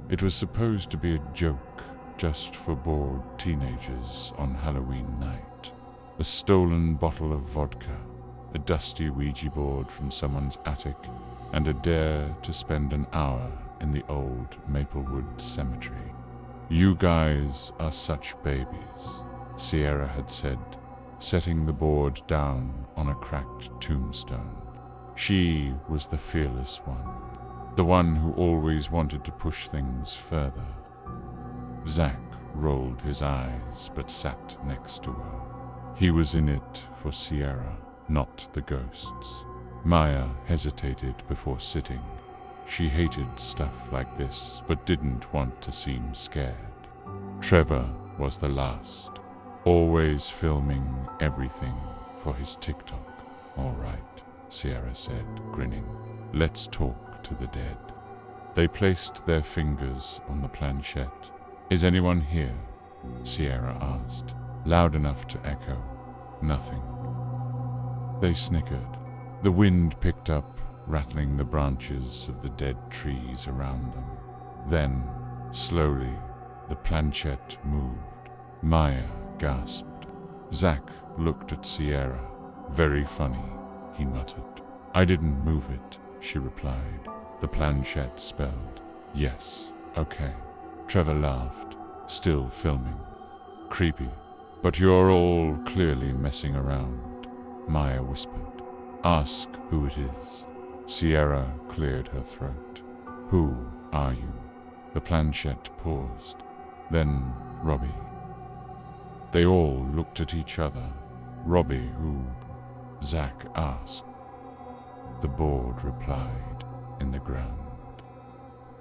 It was supposed to be a joke, just for bored teenagers on Halloween night. A stolen bottle of vodka, a dusty Ouija board from someone's attic, and a dare to spend an hour in the old Maplewood cemetery. "You guys are such babies," Sierra had said, setting the board down on a cracked tombstone. She was the fearless one, the one who always wanted to push things further. Zack rolled his eyes but sat next to her. He was in it for Sierra, not the ghosts. Maya hesitated before sitting. She hated stuff like this, but didn't want to seem scared. Trevor was the last, always filming everything for his TikTok. "All right," Sierra said, grinning. "Let's talk to the dead." They placed their fingers on the planchette. "Is anyone here?" Sierra asked, loud enough to echo. Nothing. They snickered. The wind picked up, rattling the branches of the dead trees around them. Then, slowly, the planchette moved. Maya gasped. Zack looked at Sierra. "Very funny," he muttered. "I didn't move it," she replied. The planchette spelled, "Yes, okay." Trevor laughed, still filming. "Creepy. But you're all clearly messing around," Maya whispered. "Ask who it is." Sierra cleared her throat. "Who are you?" The planchette paused. Then Robbie. They all looked at each other. "Robbie who?" Zack asked. The board replied in the ground.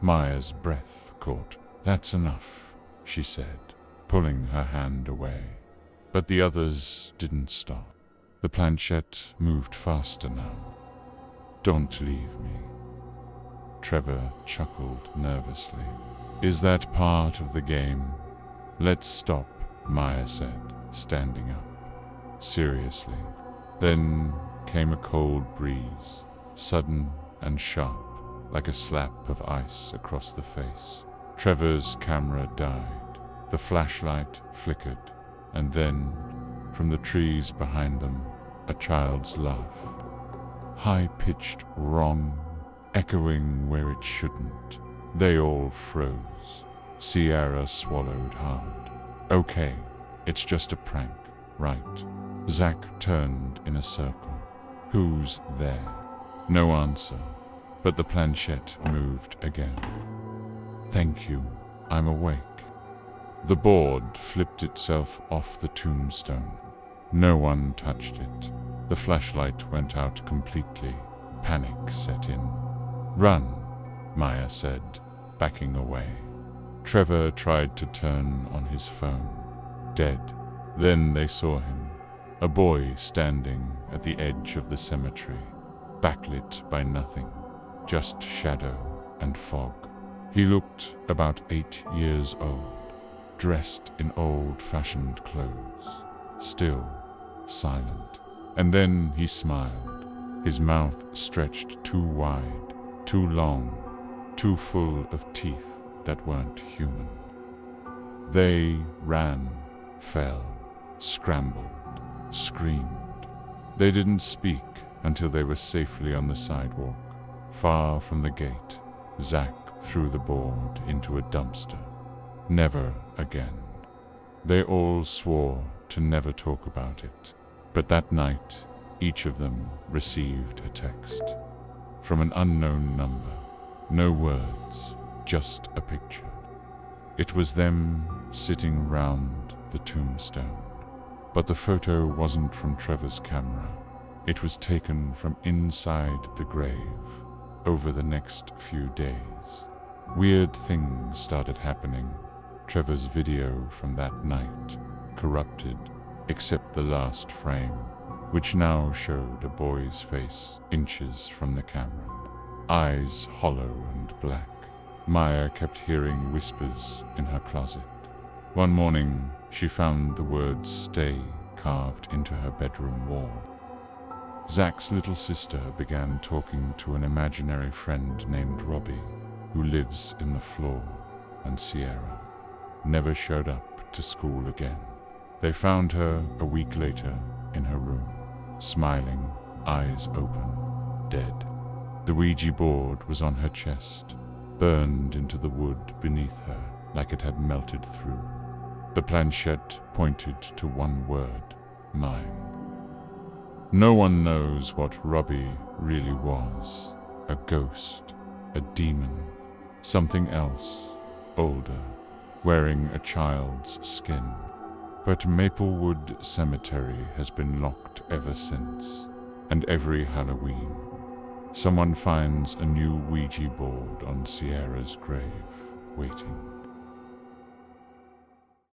Maya's breath caught. "That's enough," she said, pulling her hand away. But the others didn't stop. The planchette moved faster now. "Don't leave me." Trevor chuckled nervously. "Is that part of the game?" "Let's stop," Maya said, standing up. Seriously. Then came a cold breeze, sudden and sharp, like a slap of ice across the face. Trevor's camera died. The flashlight flickered, and then, from the trees behind them, a child's laugh. High-pitched wrong, echoing where it shouldn't. They all froze. Sierra swallowed hard. "Okay, it's just a prank, right?" Zack turned in a circle. "Who's there?" No answer, but the planchette moved again. "Thank you, I'm awake." The board flipped itself off the tombstone. No one touched it. The flashlight went out completely. Panic set in. "Run," Maya said, backing away. Trevor tried to turn on his phone. Dead. Then they saw him, a boy standing at the edge of the cemetery, backlit by nothing, just shadow and fog. He looked about 8 years old, dressed in old-fashioned clothes, still, silent. And then he smiled, his mouth stretched too wide, too long, too full of teeth that weren't human. They ran, fell, scrambled, screamed. They didn't speak until they were safely on the sidewalk. Far from the gate, Zack threw the board into a dumpster. Never again. They all swore to never talk about it. But that night, each of them received a text from an unknown number. No words, just a picture. It was them sitting round the tombstone. But the photo wasn't from Trevor's camera. It was taken from inside the grave over the next few days. Weird things started happening. Trevor's video from that night corrupted, except the last frame, which now showed a boy's face inches from the camera. Eyes hollow and black. Maya kept hearing whispers in her closet. One morning, she found the words "stay" carved into her bedroom wall. Zack's little sister began talking to an imaginary friend named Robbie, who lives in the floor. and Sierra never showed up to school again. They found her a week later in her room, smiling, eyes open, dead. The Ouija board was on her chest, burned into the wood beneath her like it had melted through. The planchette pointed to one word, mine. No one knows what Robbie really was. A ghost, a demon, something else, older, wearing a child's skin. But Maplewood Cemetery has been locked ever since, and every Halloween, someone finds a new Ouija board on Sierra's grave, waiting.